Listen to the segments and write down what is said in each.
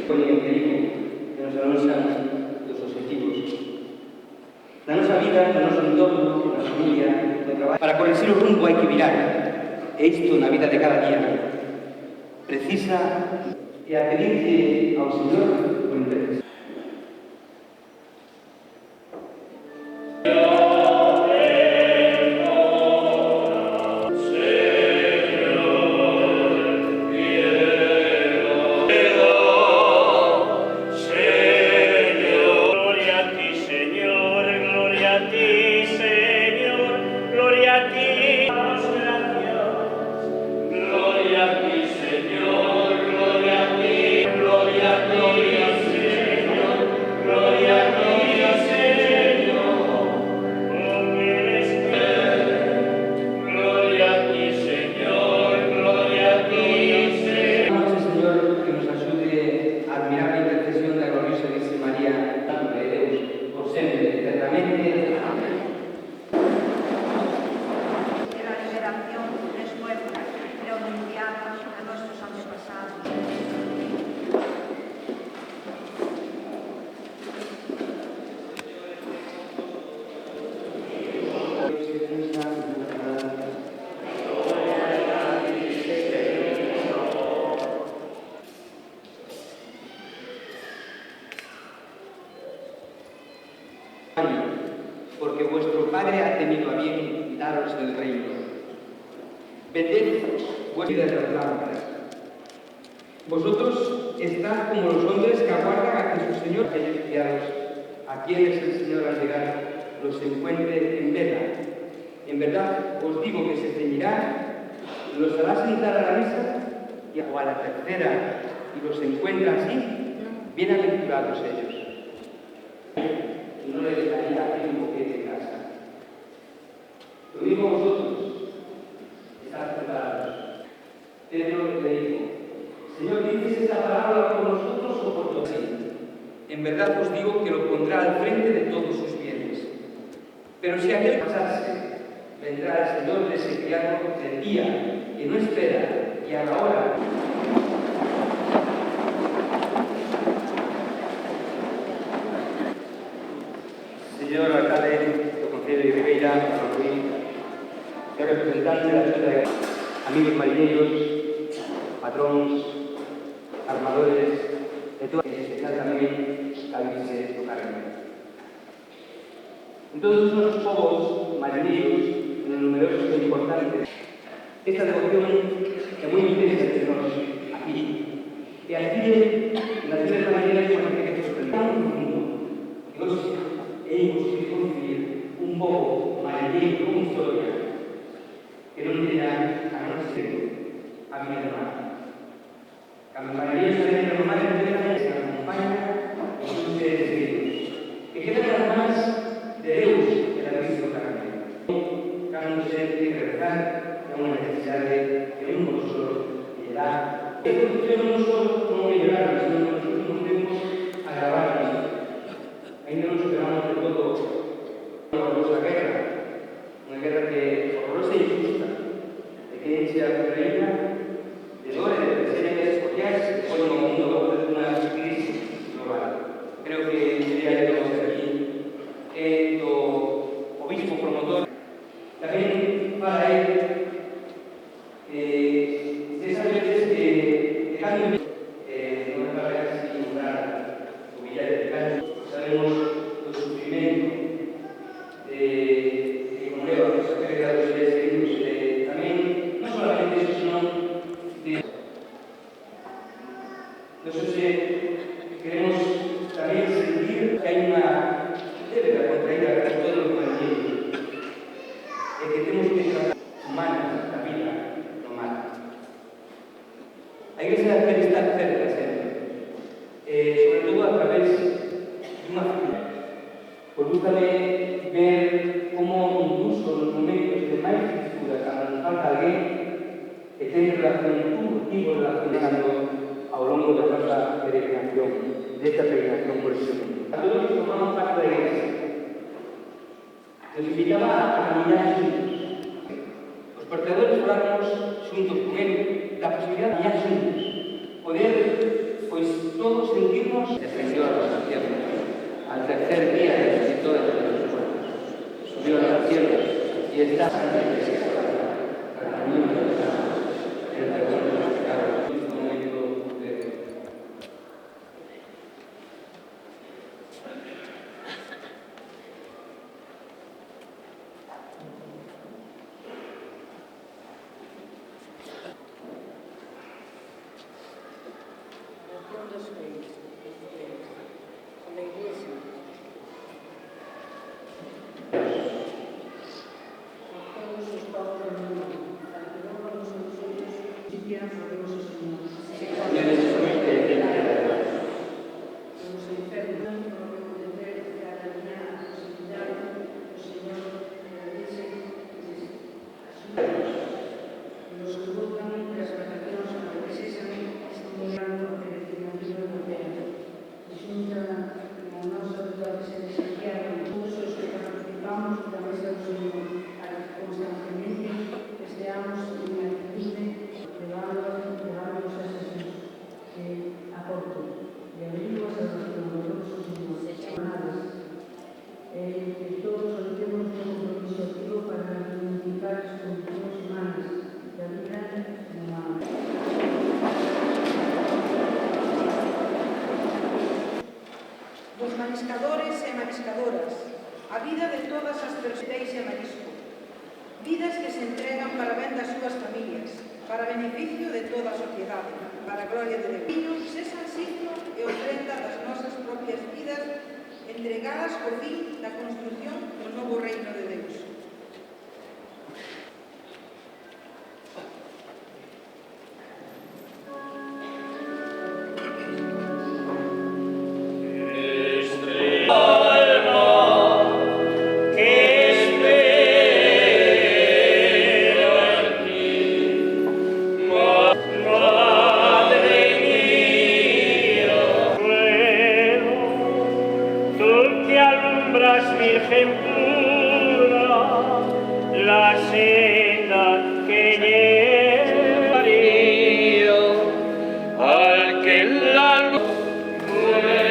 con el perigo que nos anuncian los objetivos. Na nosa vida, no noso entorno, na familia, no traballo. Para corregir o rumbo hai que virar. E isto na vida de cada día. Precisa e a pedirle ao Señor o interés. Porque vuestro Padre ha tenido a bien daros el reino. Vended vuestra vida de las lámparas. Vosotros estad como los hombres que aguardan a que su Señor, aquellos criados, a quienes el Señor al llegar los encuentre en vela. En verdad os digo que se ceñirá, los hará sentar a la mesa y a la tercera y los encuentra así, bienaventurados ellos. Y no le dejaría el boquete en casa. Lo mismo vosotros, estad preparados. Pedro le dijo: Señor, ¿dices esta palabra por nosotros o por todos? En verdad os digo que lo pondrá al frente de todos sus bienes. Pero si aquel pasarse, vendrá el Señor de ese criado del día que no espera y a la hora. Señor alcalde do Concello de Ribeira, señor representante da Xunta de amigos mariñeiros, patróns, armadores, e todo, en especial tamén a Virxe do Carmen. En todos os nosos povos mariñeiros, numerosos e importantes, esta devoción é moi intensa entre nós aquí. E aquí, nas tres maneras, con que se sorprendan o mundo, que hoxe hemos de construir un pobo mariñeiro con historia que non tenha a non ser a vida de mar. Cando mariñeiros de vida de mar se acompaña os seus seres queridos, que quedan as mans de Deus e da Virxe do Carmen. Cando se tem que rezar é unha necesidade, é un consolo que dá. Esta cuestión non só non mellorar, senón que nos últimos tempos agravarnos. Ainda non superamos de todo a horrorosa guerra, unha guerra que horrorosa e injusta, de que enche a Ucraína de dor e de tragedias sociais que ponen o mundo ao borde dunha crise global. Creo que sería que vamos aquí do obispo promotor tamén para él esas veces que cambio non me parece así nombrar o Villar de Cáncer. Sabemos do sufrimento que conleva a pérdida dos seres queridos, tamén non solamente eso, senón de nosotros queremos tamén sentir que hai unha débeda contraída a todos os mariñeiros e que temos que tratar humanas da vida no mar. A Igrexa debe estar cerca sempre, sobre todo a través dunha figura. Prodúcame ver como incluso nos momentos de máis dificultad, cando nos falta alguén que ten relación, tú tivo relacionando ao longo da nosa peregrinación, desta peregrinación por ese mundo. A todos que formamos parte da Igrexa, nos invitaba a caminar juntos. Os portadores falamos xunto con él da posibilidad de caminar juntos, poder, pois, todos en descendió a los cielos. Al tercer día resucitó de entre los muertos. Subió a los cielos y está para la iglesia para la comunión de los santos, el perdón de los pecados. Un momento de con la Iglesia, con todos los pavos del mundo, para que no vamos a nosotros, siquiera sabemos el Señor. Los enfermos no lo pueden ver, la realidad, los sanidarios, el Señor dice los que votan las vacaciones a la iglesia están mirando el financiero europeo. Xunta na nosa diócese de Santiago, todos os que participamos da Mesa do Señor, para que constantemente esteamos en actitude levándonos a Jesús, que aporte e abrimos a oración de todos os señores, que todos temos un compromiso activo para reivindicar as condicións humanas da vida humana. Os mariscadores e mariscadoras, a vida de todas as persoas e marisco, vidas que se entregan para ben das súas familias, para beneficio de toda a sociedade, para a gloria de Deus, sesan signo e ofrenda das nosas propias vidas entregadas ao fin da construción do novo reino de Deus. Virgen pura, la senda que llevaría al que la luz vuelve.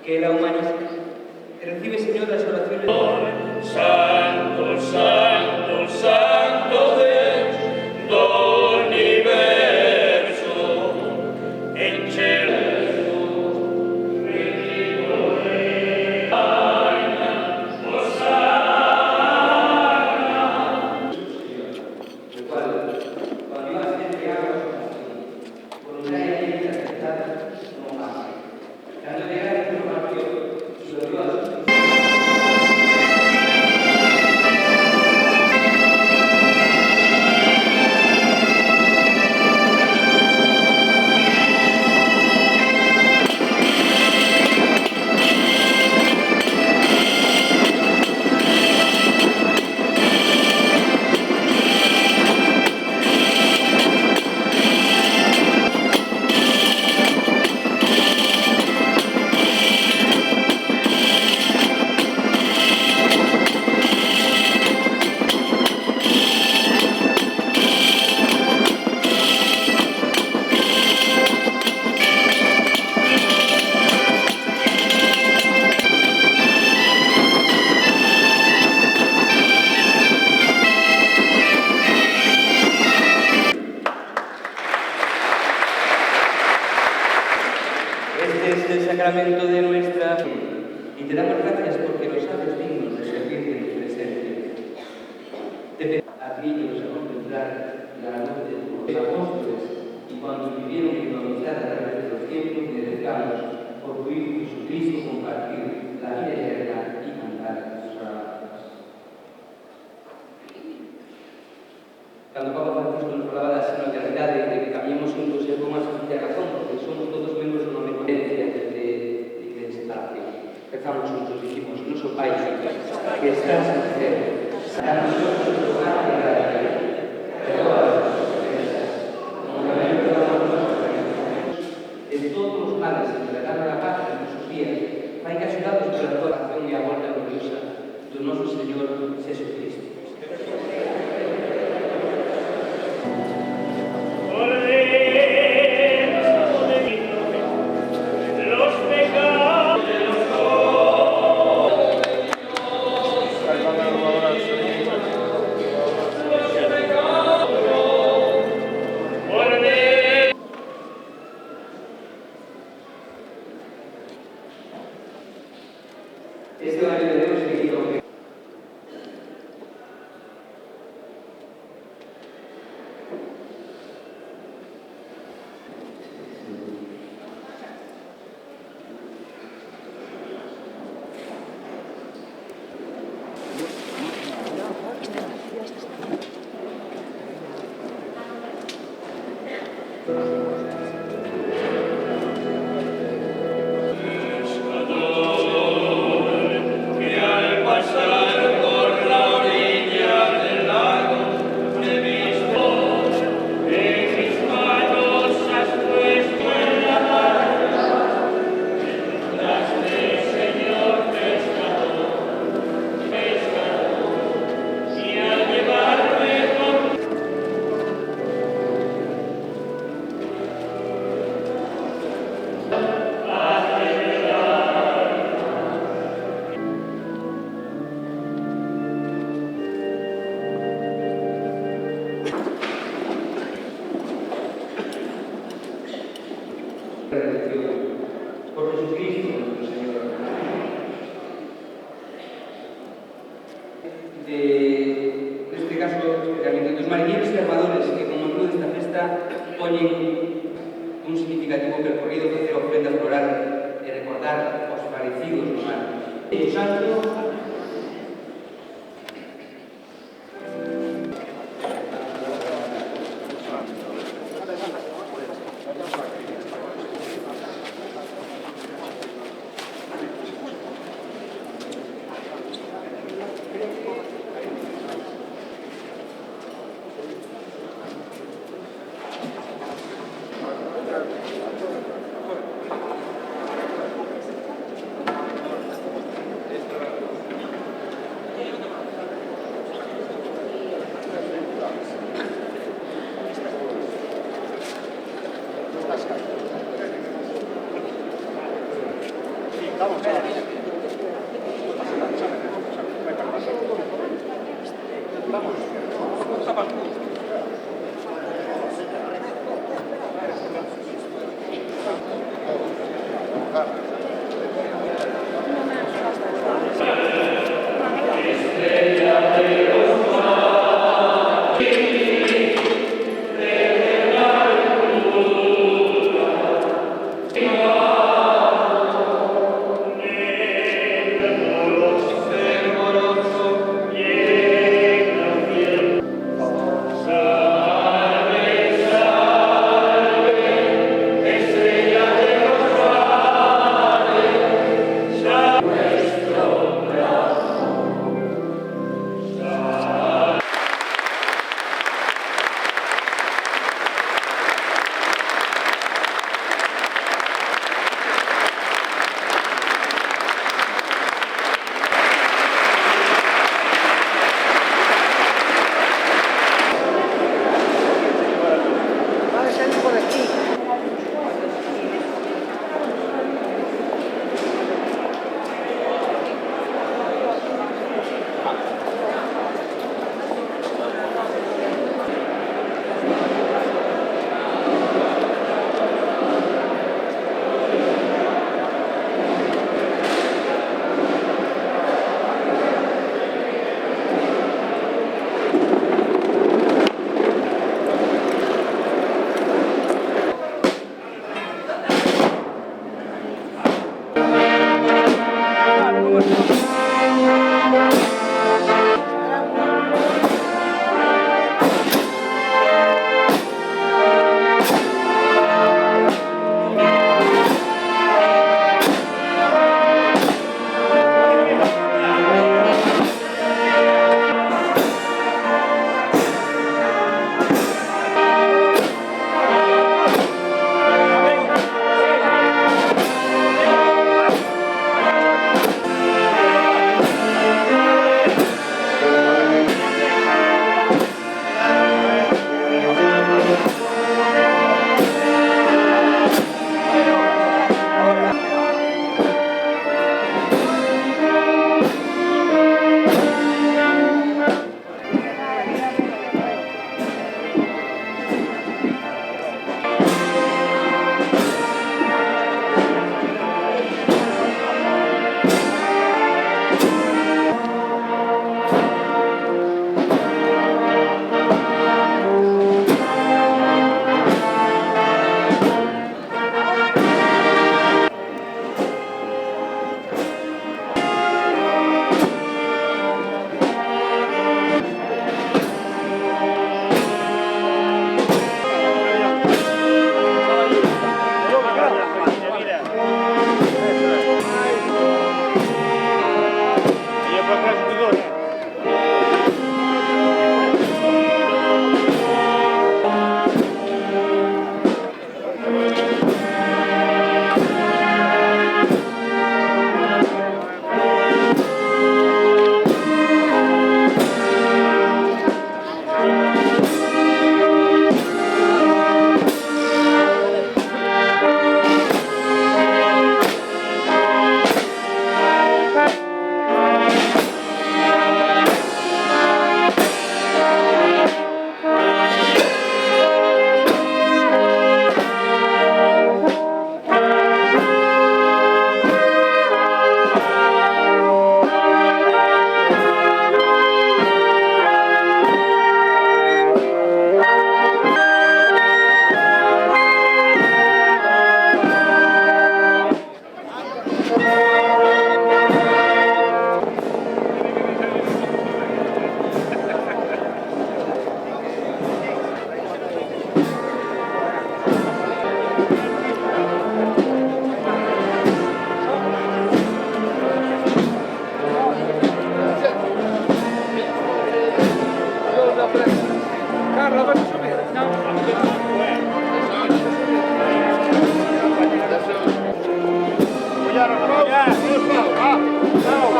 Que la humanidad recibe, Señor, las oraciones. Santo, santo, santo Deus do universo, en cielo, bendito reina, Hosanna. El cual, cuando iba a ser entregado por una herida aceptada, no más. Dando llegar a su partido, y lo dio a su Este es el sacramento de nuestra fe y te damos gracias porque nos haces dignos de servirte en tu presencia. Te pedimos a aquellos a contemplar la luz de tus apóstoles y cuando vivieron economizar a través de los tiempos necesitamos por tu Hijo Jesucristo compartir la vida eterna y cantar sus alabanzas. Cuando Papa Francisco nos hablaba de la solidaridad, de que caminemos juntos, es con más sencilla razón, porque somos todos miembros de una misma herencia de espacio. Empezamos juntos, dijimos, no sopáis, que estás en el cielo, a nosotros tu gracia y gracia, perdona nuestras ofensas, como también perdonamos los ofensores. De todos los males, en regalo la paz en nuestros días, hay que ayudados por la oración y a volta gloriosa de nuestro Señor Jesucristo. Este año tenemos que ir con por Jesucristo nuestro Señor. De este caso, especialmente dos marineros y armadores que con motivo de esta festa ponen un significativo percorrido de hacer ofrenda floral y recordar os parecidos no mal. El santo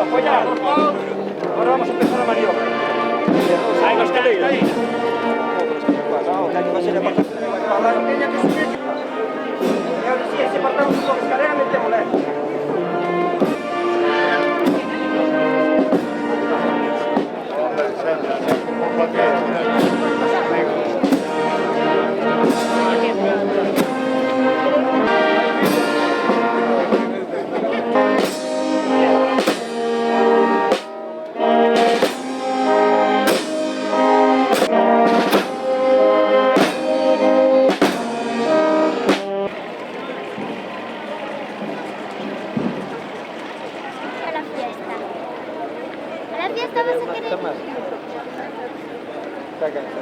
Apoyar. Ahora vamos a empezar la maniobra. Ahí nos queda ir. A la fiesta vas a querer.